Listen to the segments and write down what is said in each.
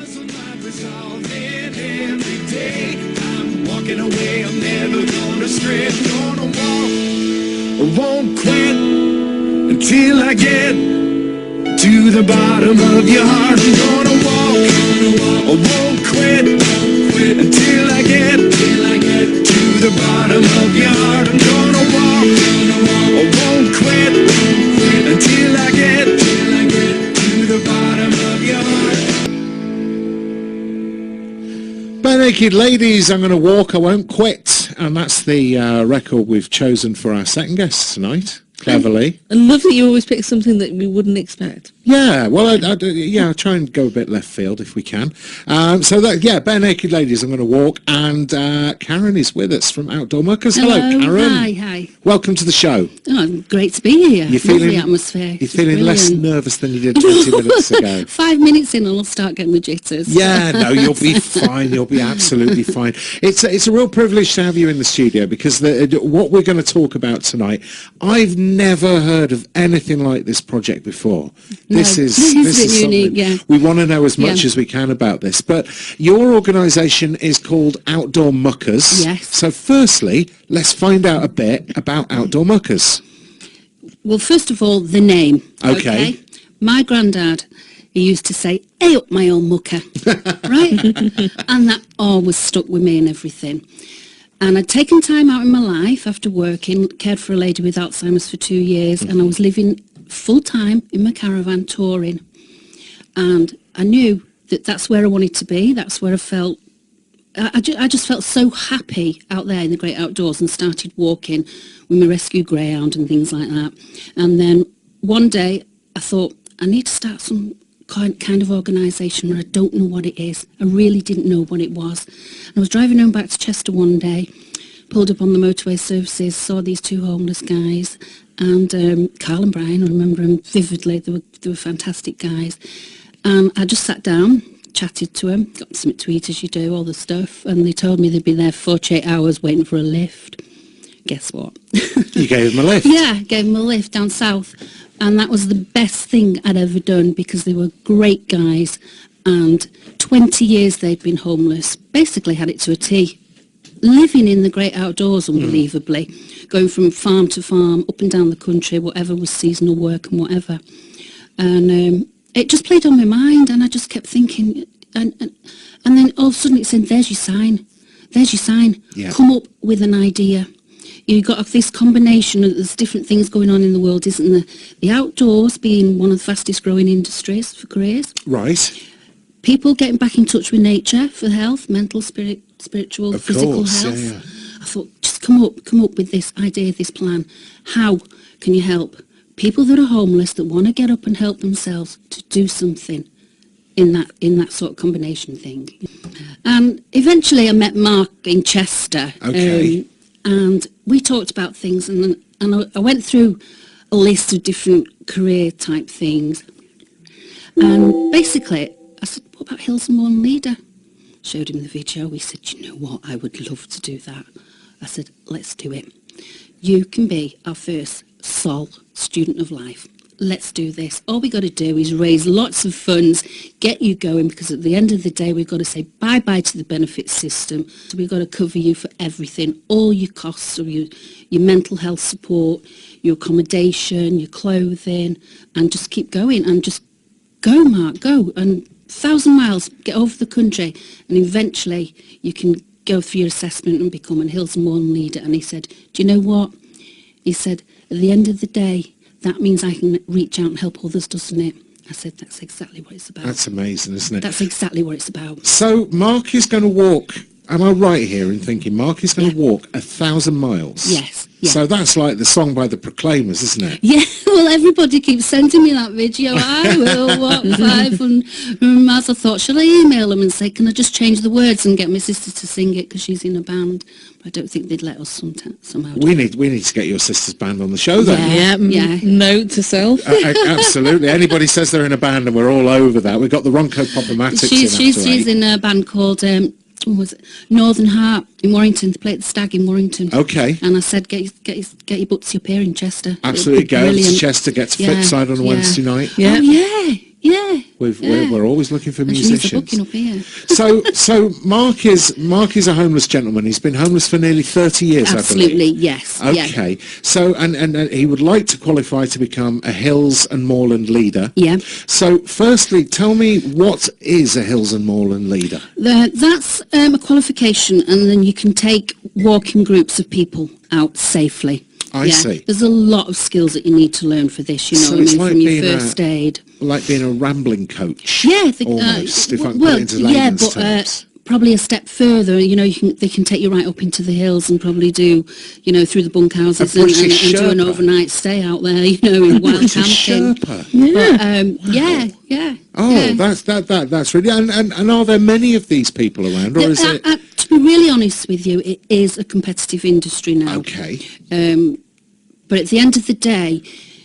Every day I'm walking away, I'm never gonna stray. Gonna walk, I won't quit until I get to the bottom of your heart. I'm gonna walk, I won't quit until I get to the bottom of your heart. I'm gonna walk, I won't quit until I get to the bottom of your heart. Bare Naked Ladies, I'm going to walk, I won't quit. And that's the record we've chosen for our second guest tonight, cleverly. I love that you always pick something that we wouldn't expect. Yeah, well, I'll try and go a bit left field if we can. Bare Naked Ladies, I'm going to walk. And Karen is with us from Outdoor Muckers. Hello, Karen. Hi. Welcome to the show. Oh, great to be here. You're Lovely atmosphere. You're feeling less nervous than you did 20 minutes ago. 5 minutes in and I'll start getting the jitters. Yeah, no, you'll be fine. You'll be absolutely fine. It's a real privilege to have you in the studio because what we're going to talk about tonight, I've never heard of anything like this project before. This is unique, yeah. We want to know as much as we can about this. But your organisation is called Outdoor Muckers. Yes. So firstly, let's find out a bit about Outdoor Muckers. Well, first of all, the name. Okay. My granddad, he used to say, "Hey up, my old mucker," right? And that always stuck with me and everything. And I'd taken time out in my life after working, cared for a lady with Alzheimer's for 2 years, and I was living full-time in my caravan touring. And I knew that that's where I wanted to be. That's where I felt, I just felt so happy out there in the great outdoors, and started walking with my rescue greyhound and things like that. And then one day I thought, I need to start some kind of organisation where I don't know what it is. I really didn't know what it was. I was driving home back to Chester one day, pulled up on the motorway services, saw these two homeless guys, and Carl and Brian, I remember them vividly. They were fantastic guys. And I just sat down, chatted to them, got something to eat as you do, all the stuff, and they told me they'd been there 48 hours waiting for a lift. Guess what? You gave them a lift? Yeah, gave them a lift down south. And that was the best thing I'd ever done because they were great guys, and 20 years they'd been homeless, basically had it to a T. Living in the great outdoors, unbelievably, going from farm to farm, up and down the country, whatever was seasonal work and whatever. And it just played on my mind, and I just kept thinking, and then all of a sudden it said, there's your sign, Yeah. Come up with an idea. You've got this combination of, there's different things going on in the world, isn't there? The outdoors being one of the fastest growing industries for careers. Right. People getting back in touch with nature for health, mental, spiritual, Of physical course, health. yeah. I thought, just come up with this idea, this plan. How can you help people that are homeless, that want to get up and help themselves, to do something in that sort of combination thing? And eventually I met Mark in Chester. Okay. And we talked about things, and I went through a list of different career type things. And basically, I said, what about Hills and Moorland Leader? Showed him the video. He said, you know what, I would love to do that. I said, let's do it. You can be our first SOL, Student of Life. Let's do this. All we got to do is raise lots of funds, get you going, because at the end of the day, we've got to say bye-bye to the benefit system. So we've got to cover you for everything, all your costs of your mental health support, your accommodation, your clothing, and just keep going. And just go, Mark, go. And 1,000 miles, get over the country, and eventually you can go through your assessment and become a Hills and Moorland Leader. And he said, do you know what? He said, at the end of the day, that means I can reach out and help others, doesn't it? I said, that's exactly what it's about. That's amazing, isn't it? That's exactly what it's about. So Mark is going to walk, am I right here in thinking Mark is going to walk 1,000 miles? Yes. Yeah. So that's like the song by the Proclaimers, isn't it? Yeah, well, everybody keeps sending me that video. I will walk 500 miles. I thought, shall I email them and say, can I just change the words and get my sister to sing it because she's in a band? But I don't think they'd let us somehow. We need to get your sister's band on the show then. Yeah. Note to self. Absolutely. Anybody says they're in a band and we're all over that. We've got the Ronco Problematics She's in a band called was it Northern Heart in Warrington. They play at the Stag in Warrington. Okay. And I said, get your buttsy up here in Chester. Absolutely. Go to Chester, get to Flipside on a Wednesday night. Yeah. Oh, Yeah. We're always looking for And she needs a musicians. booking up here. So Mark is a homeless gentleman. He's been homeless for nearly 30 years, Absolutely, I believe. yes. Okay. Yeah. So and he would like to qualify to become a Hills and Moorland Leader. Yeah. So firstly, tell me, what is a Hills and Moorland Leader? That's a qualification, and then you can take walking groups of people out safely. I see. There's a lot of skills that you need to learn for this, you know So what I it's mean, like from your being first aid. Like being a rambling coach. Yeah, almost, if I can put it into layman's terms. Probably a step further, you know, they can take you right up into the hills and probably do, you know, through the bunkhouses and do an overnight stay out there, you know, in wild camping. Sherpa. Yeah. Oh, that's really. And are there many of these people around, or is it? To be really honest with you, it is a competitive industry now. Okay. But at the end of the day,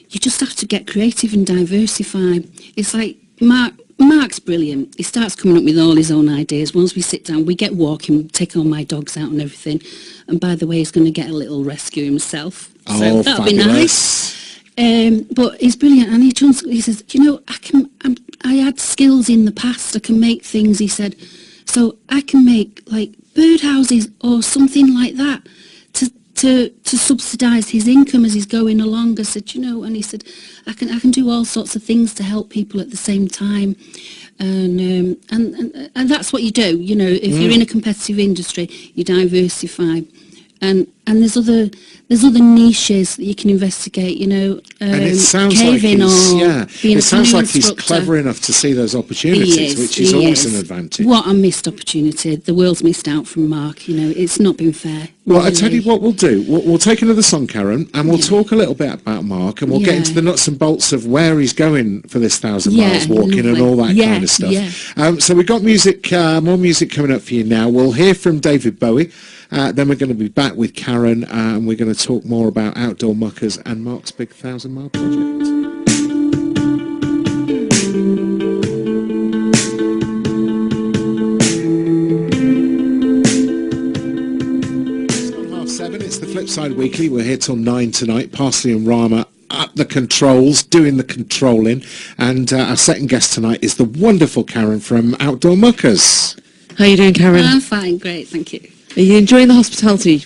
you just have to get creative and diversify. It's like Mark's brilliant. He starts coming up with all his own ideas. Once we sit down, we get walking, take all my dogs out and everything. And by the way, he's going to get a little rescue himself. So that'll be nice. But he's brilliant, and he says, you know, I had skills in the past. I can make things. He said, so I can make like birdhouses or something like that to subsidise his income as he's going along. I said, you know, and he said, I can do all sorts of things to help people at the same time, and that's what you do. You know, if you're in a competitive industry, you diversify. And there's other niches that you can investigate, you know, and it sounds caving it sounds like he's clever enough to see those opportunities, which is always an advantage. What a missed opportunity. The world's missed out from Mark, you know, it's not been fair. Well, really. I tell you what we'll do. We'll take another song, Karen, and we'll talk a little bit about Mark, and we'll get into the nuts and bolts of where he's going for this 1,000 miles walking and all that kind of stuff. Yeah. So we've got music, more music coming up for you now. We'll hear from David Bowie. Then we're going to be back with Karen, and we're going to talk more about Outdoor Muckers and Mark's big 1,000 mile project. 7:30. It's the Flipside Weekly. We're here till 9 tonight. Parsley and Rama at the controls, doing the controlling, and our second guest tonight is the wonderful Karen from Outdoor Muckers. How are you doing, Karen? I'm fine, great, thank you. Are you enjoying the hospitality?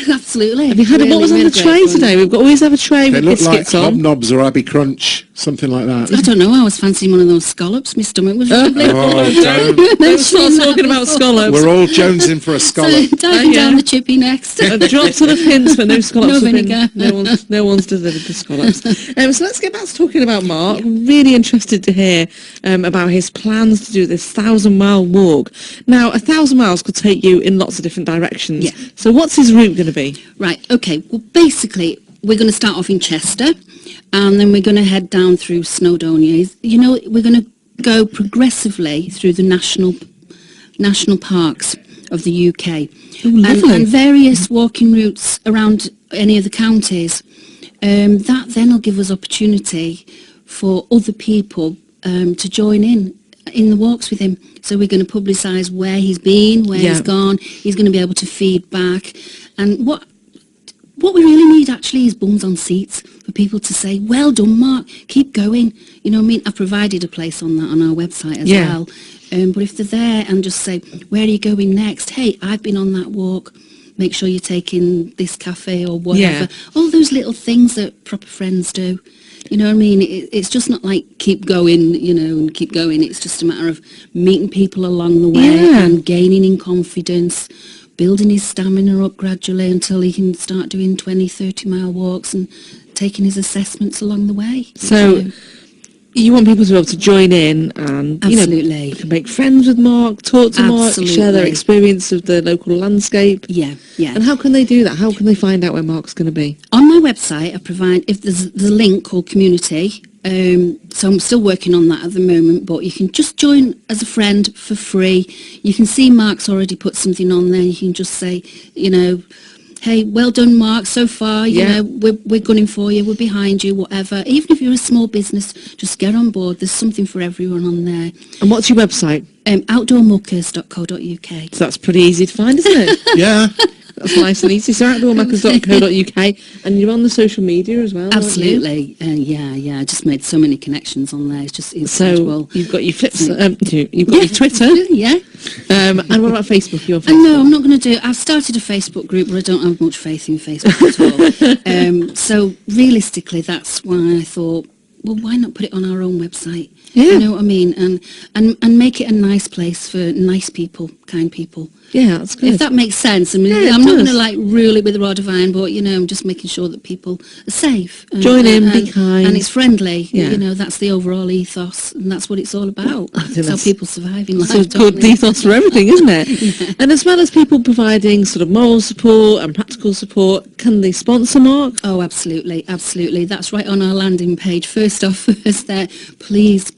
Absolutely. Have you had what was on the tray today? We've always have a tray They with look like biscuits on. hobnobs or Abbey Crunch, something like that. I don't know, I was fancying one of those scallops. My stomach was Don't start talking about scallops. We're all jonesing for a scallop. So, diving down the chippy next. A drop to the pins for no scallops. No vinegar. No one's delivered the scallops. So let's get back to talking about Mark. Really interested to hear about his plans to do this 1,000-mile walk. Now, 1,000 miles could take you in lots of different directions. Yeah. So what's his route going to be? Right, okay. Well, basically, we're going to start off in Chester, and then we're going to head down through Snowdonia. You know, we're going to go progressively through the national parks of the UK. And various walking routes around any of the counties. That then will give us opportunity for other people to join in the walks with him. So we're going to publicise where he's been, where he's gone. He's going to be able to feed back. And what we really need actually is bums on seats for people to say, well done, Mark, keep going. You know what I mean? I've provided a place on that on our website as well. But if they're there and just say, where are you going next? Hey, I've been on that walk. Make sure you're taking this cafe or whatever. All those little things that proper friends do. You know what I mean? It's just not like keep going, you know, and keep going. It's just a matter of meeting people along the way and gaining in confidence, building his stamina up gradually until he can start doing 20, 30-mile walks and taking his assessments along the way. So you want people to be able to join in and, you know, make friends with Mark, talk to Mark, share their experience of the local landscape. Yeah. And how can they do that? How can they find out where Mark's going to be? On my website, I provide, if there's a link called Community, so I'm still working on that at the moment, but you can just join as a friend for free. You can see Mark's already put something on there. You can just say, you know, hey, well done, Mark, so far, you know, we're gunning for you, we're behind you, whatever. Even if you're a small business, just get on board. There's something for everyone on there. And what's your website? Outdoormuckers.co.uk. So that's pretty easy to find, isn't it? Yeah. That's nice and easy. So outdoormuckers.co.uk, and you're on the social media as well. Absolutely. Yeah. I just made so many connections on there. It's just incredible. So you've got your flips, you've got your Twitter. Yeah. And what about Facebook? Your Facebook? No, I'm not going to do it. I've started a Facebook group, but I don't have much faith in Facebook at all. So realistically, that's why I thought, well, why not put it on our own website? Yeah. You know what I mean? And make it a nice place for nice people, kind people. Yeah, that's good. If that makes sense. I mean, Yeah, I'm not going to like rule it with a rod of iron, but I'm just making sure that people are safe. Join in, be kind. And it's friendly. Yeah. That's the overall ethos, and that's what it's all about. I think That's how that's people survive in life. a don't good they? ethos for everything, isn't it? And as well as people providing sort of moral support and practical support, can they sponsor Mark? Oh, absolutely. That's right on our landing page. First off, there, please.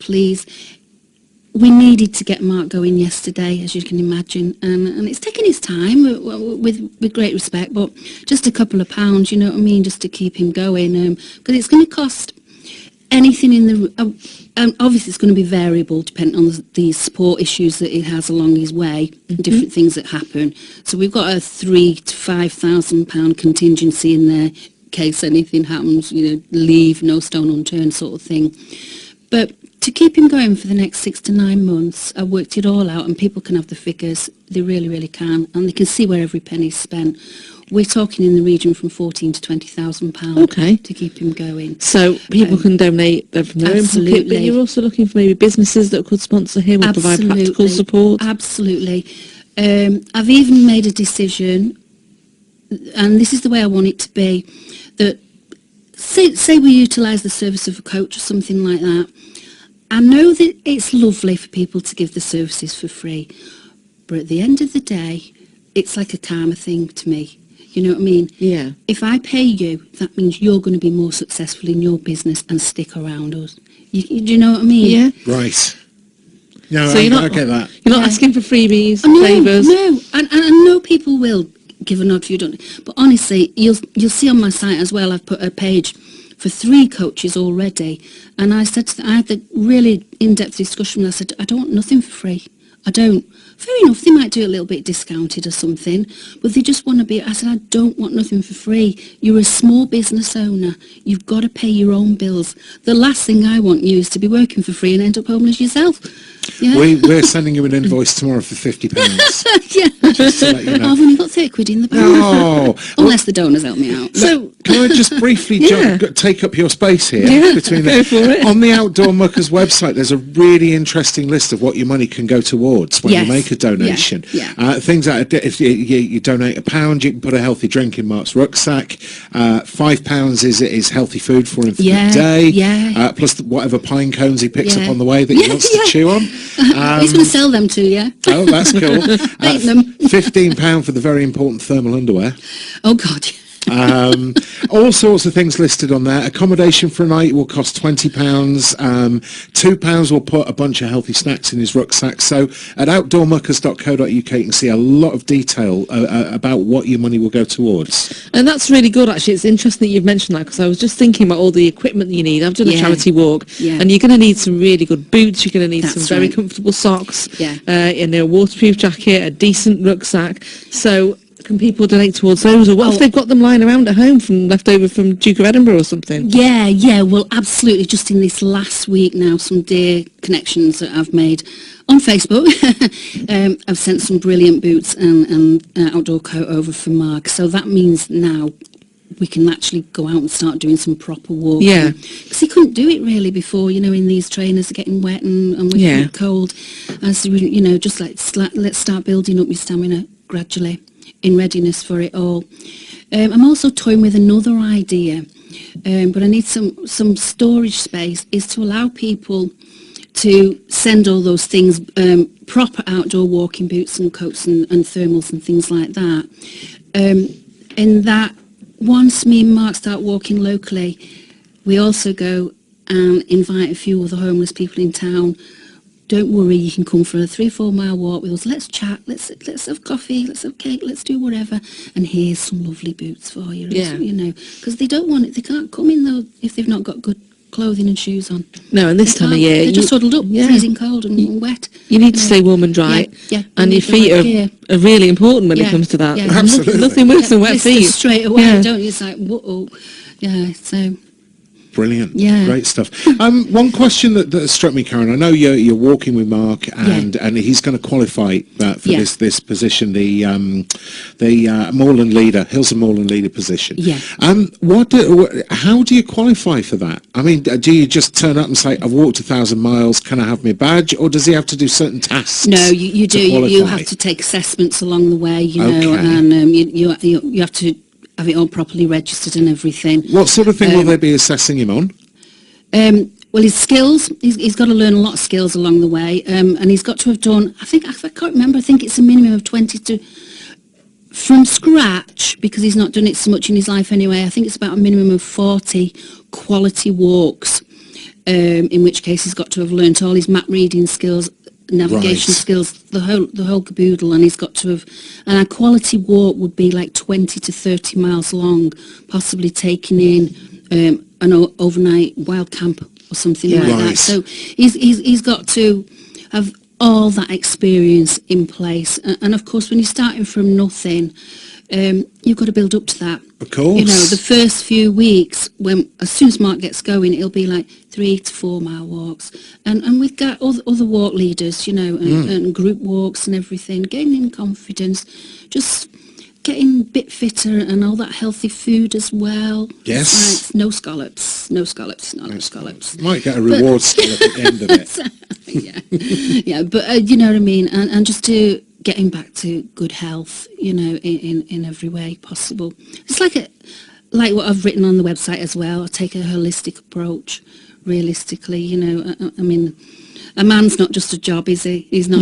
We needed to get Mark going yesterday, as you can imagine, and it's taken his time with great respect, but just a couple of pounds, you know what I mean, just to keep him going, because it's going to cost anything in the... obviously, it's going to be variable depending on the support issues that he has along his way, different things that happen. So we've got a £3,000 to £5,000 contingency in there in case anything happens, leave no stone unturned sort of thing. But to keep him going for the next 6 to 9 months, I worked it all out, and people can have the figures. They really, really can, and they can see where every penny's spent. We're talking in the region from £14,000 to £20,000 to keep him going. So people can donate from their own pocket, but you're also looking for maybe businesses that could sponsor him or provide practical support. Absolutely. I've even made a decision, and this is the way I want it to be, that say we utilise the service of a coach or something like that. I know that it's lovely for people to give the services for free, but at the end of the day, it's like a karma thing to me. You know what I mean? Yeah. If I pay you, that means you're going to be more successful in your business and stick around us. Do you know what I mean? Yeah. Right. No, So I get that. You're not asking for freebies, No, favours. no. And I know people will give a nod for you, don't they? But honestly, you'll see on my site as well, I've put a page for 3 coaches already, and I said I had the really in-depth discussion. I said, I don't want nothing for free. I don't. Fair enough, they might do it a little bit discounted or something, but they just want to be... I said, I don't want nothing for free. You're a small business owner. You've got to pay your own bills. The last thing I want you is to be working for free and end up homeless yourself. Yeah. We're sending you an invoice tomorrow for £50. Yeah. Just to let you know. I've only got 30 quid in the bank. No. Unless the donors help me out. So, can I just briefly take up your space here? Yeah, between go for it. On the Outdoor Muckers website, there's a really interesting list of what your money can go towards when you make a donation. Yeah. Things like, if you donate £1, you can put a healthy drink in Mark's rucksack. £5 is healthy food for him for the day. Yeah. Plus whatever pine cones he picks up on the way that he wants to chew on. He's going to sell them to you. Oh, that's cool. Bake them. £15 for the very important thermal underwear. Oh, God. All sorts of things listed on there. Accommodation for a night will cost £20. £2 will put a bunch of healthy snacks in his rucksack. So at outdoormuckers.co.uk you can see a lot of detail about what your money will go towards. And that's really good, actually. It's interesting that you've mentioned that, because I was just thinking about all the equipment that you need. I've done a charity walk, and you're going to need some really good boots. You're going to need some very comfortable socks, a waterproof jacket, a decent rucksack. So can people donate towards those, or what if they've got them lying around at home from leftover from Duke of Edinburgh or something? Yeah, well, absolutely. Just in this last week now, some dear connections that I've made on Facebook. I've sent some brilliant boots and outdoor coat over for Mark. So that means now we can actually go out and start doing some proper walking. Yeah. Because he couldn't do it really before, in these trainers are getting wet and we're getting cold. And so, just let's start building up your stamina gradually, in readiness for it all. I'm also toying with another idea, but I need some storage space, is to allow people to send all those things, proper outdoor walking boots and coats and thermals and things like that. In that, once me and Mark start walking locally, we also go and invite a few other homeless people in town. Don't worry, you can come for a 3-4 mile walk with us. Let's chat, let's have coffee, let's have cake, let's do whatever. And here's some lovely boots for you, because they don't want it. They can't come in though if they've not got good clothing and shoes on. No, and this time of year... They're just huddled up, yeah. freezing cold and wet. You need to stay warm and dry. Yeah, and your feet are really important when it comes to that. Yeah. Absolutely. Nothing worse than wet feet. Straight away, Yeah. don't you? It's like, whoa. Yeah, so... Brilliant. Yeah. Great stuff. One question that struck me, Karen, I know you're walking with Mark and he's going to qualify for this position, the Moorland Leader, Hills and Moorland Leader position. Yeah. How do you qualify for that? I mean, do you just turn up and say, I've walked 1,000 miles, can I have my badge? Or does he have to do certain tasks? No, you do. qualify? You have to take assessments along the way, you know, and you have to have it all properly registered and everything. What sort of thing will they be assessing him on? Well, his skills, he's got to learn a lot of skills along the way, and he's got to have done, I can't remember, I think it's a minimum of 20 from scratch, because he's not done it so much in his life anyway. I think it's about a minimum of 40 quality walks, in which case he's got to have learnt all his map reading skills, navigation skills, the whole caboodle, and he's got to have, and a quality walk would be like 20 to 30 miles long, possibly taking in an overnight wild camp or something like that. So he's got to have all that experience in place, and of course when you're starting from nothing, you've got to build up to that. Of course. You know, the first few weeks, as soon as Mark gets going, it'll be like 3 to 4 mile walks. And we've got other walk leaders, you know, and group walks and everything, gaining confidence, just getting a bit fitter and all that healthy food as well. Yes. Right, no scallops. Might get a reward scallop at the end of it. Yeah, but you know what I mean? And just to getting back to good health, you know, in every way possible. It's like what I've written on the website as well. I take a holistic approach, realistically, you know. I mean, a man's not just a job, is he? He's not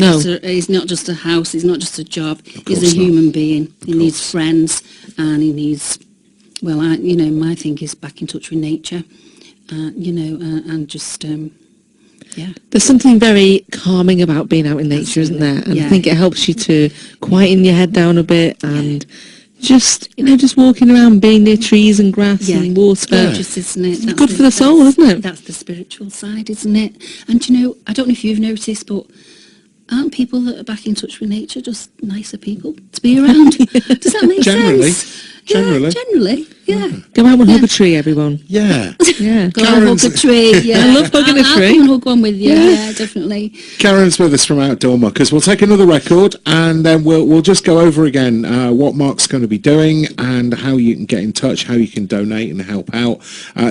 just a house, he's not just a job. He's a human being. He needs friends, and he needs, well, my thing is back in touch with nature, you know, and just... There's something very calming about being out in nature, isn't there? And I think it helps you to quieten your head down a bit and just walking around, being near trees and grass and water. Gorgeous, isn't it? It's good for the soul, isn't it? That's the spiritual side, isn't it? And you know, I don't know if you've noticed, but aren't people that are back in touch with nature just nicer people to be around? Does that make sense? Generally, yeah. Go out and hug a tree, everyone. Yeah. Yeah. Go and hug a tree, yeah. I love hugging a tree. I'll come and hug one with you, yeah, definitely. Karen's with us from Outdoor Muckers. We'll take another record and then we'll just go over again what Mark's going to be doing and how you can get in touch, how you can donate and help out.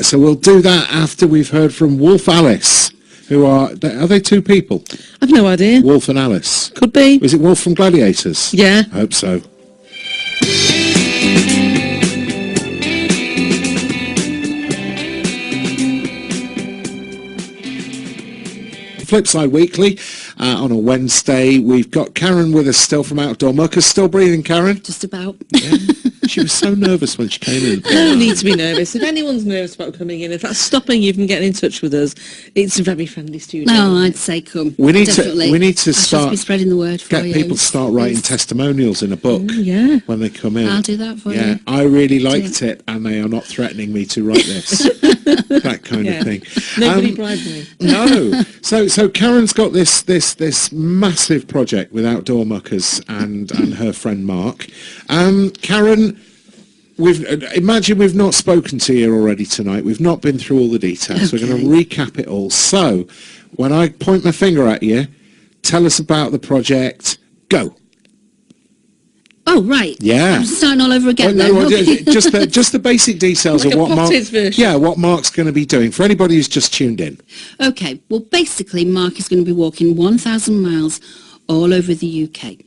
So we'll do that after we've heard from Wolf Alice, who are they two people? I've no idea. Wolf and Alice. Could be. Was it Wolf from Gladiators? Yeah. I hope so. Flipside Weekly on a Wednesday. We've got Karen with us still from Outdoor Muckers. Still breathing, Karen? Just about. Yeah. She was so nervous when she came in. No need to be nervous. If anyone's nervous about coming in, if that's stopping you from getting in touch with us, it's a very friendly studio. No, I'd say come. We need Definitely. to I start be spreading the word for you. Get people to start writing testimonials in a book when they come in. I'll do that for you. Yeah, I really liked it, and they are not threatening me to write this. That kind of thing. Nobody bribed me. No. So Karen's got this massive project with Outdoor Muckers and her friend Mark. Karen, imagine we've not spoken to you already tonight. We've not been through all the details. Okay. We're going to recap it all. So when I point my finger at you, tell us about the project. Go. Oh, right. Yeah. I'm starting all over again. Just the basic details Like of a what Mark. version. Yeah, what Mark's going to be doing for anybody who's just tuned in. Okay. Well, basically, Mark is going to be walking 1,000 miles all over the UK.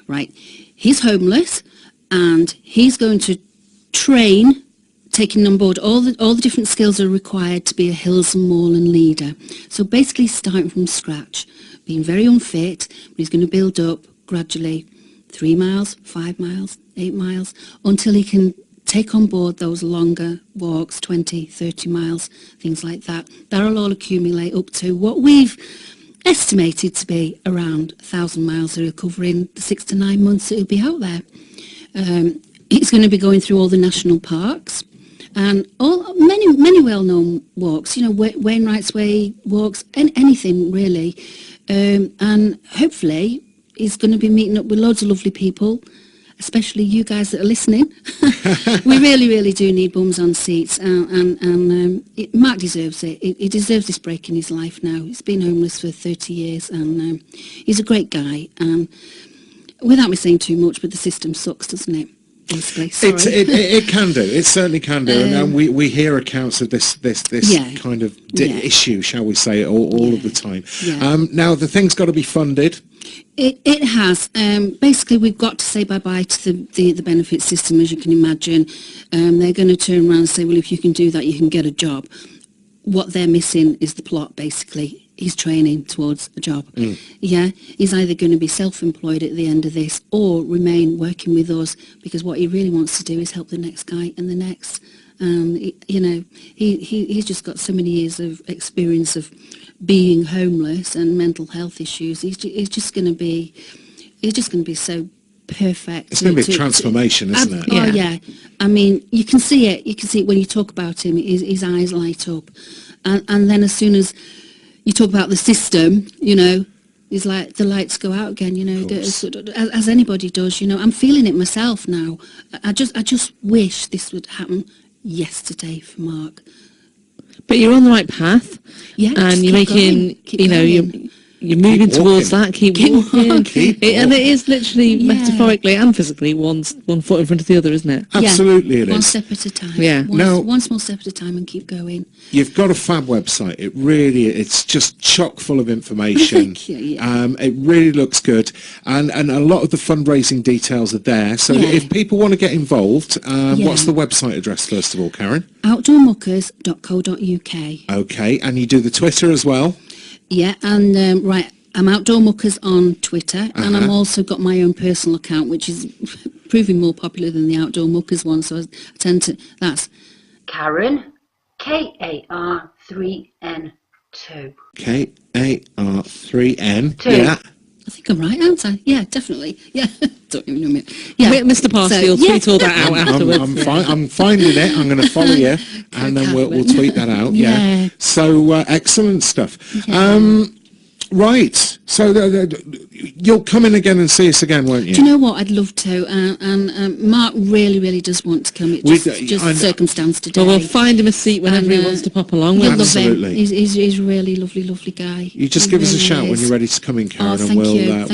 Right. He's homeless, and he's going to train, taking on board all the different skills that are required to be a Hills and Moorland Leader. So basically, starting from scratch, being very unfit, but he's going to build up gradually. 3 miles, 5 miles, 8 miles, until he can take on board those longer walks, 20, 30 miles, things like that. That'll all accumulate up to what we've estimated to be around 1,000 miles that he'll cover in the 6 to 9 months that he'll be out there. He's going to be going through all the national parks, and many well-known walks, Wainwright's Way walks, and anything really. And hopefully he's going to be meeting up with loads of lovely people, especially you guys that are listening. We really, really do need bums on seats, and Mark deserves it. He deserves this break in his life now. He's been homeless for 30 years, and he's a great guy. And without me saying too much, but the system sucks, doesn't it? Basically, sorry. It can do. It certainly can do. And we hear accounts of this kind of issue, shall we say, all of the time. Yeah. Now, the thing's got to be funded. It has. Basically, we've got to say bye-bye to the benefit system, as you can imagine. They're going to turn around and say, well, if you can do that, you can get a job. What they're missing is the plot, basically. He's training towards a job. Yeah, he's either going to be self-employed at the end of this or remain working with us, because what he really wants to do is help the next guy and the next. He's just got so many years of experience of being homeless and mental health issues. He's just going to be so perfect. It's going to be a transformation, isn't it? Oh yeah. I mean, you can see it. You can see it when you talk about him. His eyes light up, and then as soon as you talk about the system, it's like the lights go out again, as anybody does. I'm feeling it myself now. I just wish this would happen yesterday for Mark. But you're on the right path. Yeah, and you're making, you're moving towards that. Keep walking. And it is literally metaphorically and physically one foot in front of the other, isn't it? Absolutely, it is. One step at a time. Yeah. One small step at a time, and keep going. You've got a fab website. It's just chock full of information. Thank you, yeah. It really looks good, and a lot of the fundraising details are there. So if people want to get involved, what's the website address first of all, Karen? outdoormuckers.co.uk. Okay, and you do the Twitter as well? Yeah, and I'm Outdoor Muckers on Twitter, and I'm also got my own personal account, which is proving more popular than the Outdoor Muckers one, so I tend to, that's Karen, Kar3n2. Kar3n. Two. Yeah. I think I'm right, aren't I? Yeah, definitely. Yeah, don't even know me. Yeah, Mr. Parsfield, tweet all that out afterwards. I'm finding it. I'm going to follow you, and then we'll tweet that out. Yeah. So excellent stuff. Yeah. Right. So you'll come in again and see us again, won't you? Do you know what? I'd love to. And Mark really, really does want to come. It's just circumstance today. Well, we'll find him a seat whenever he wants to pop along. You'll love Absolutely. him. He's a really lovely, lovely guy. You just give us a shout when you're ready to come in, Karen, and we'll get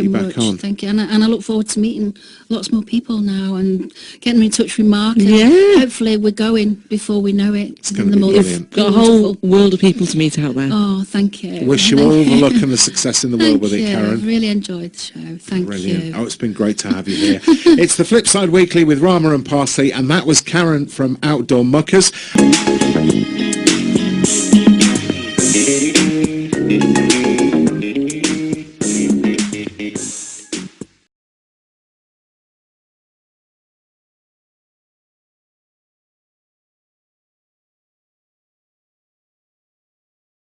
you back on. Thank you. And I look forward to meeting lots more people now and getting in touch with Mark. And hopefully we're going before we know it. It's going to be brilliant. Got a whole world of people to meet out there. Oh, thank you. Wish you all the luck and the success in the world with it, Karen. I've really enjoyed the show. Thank you. Oh, it's been great to have you here. It's the Flipside Weekly with Rama and Parsley, and that was Karen from Outdoor Muckers.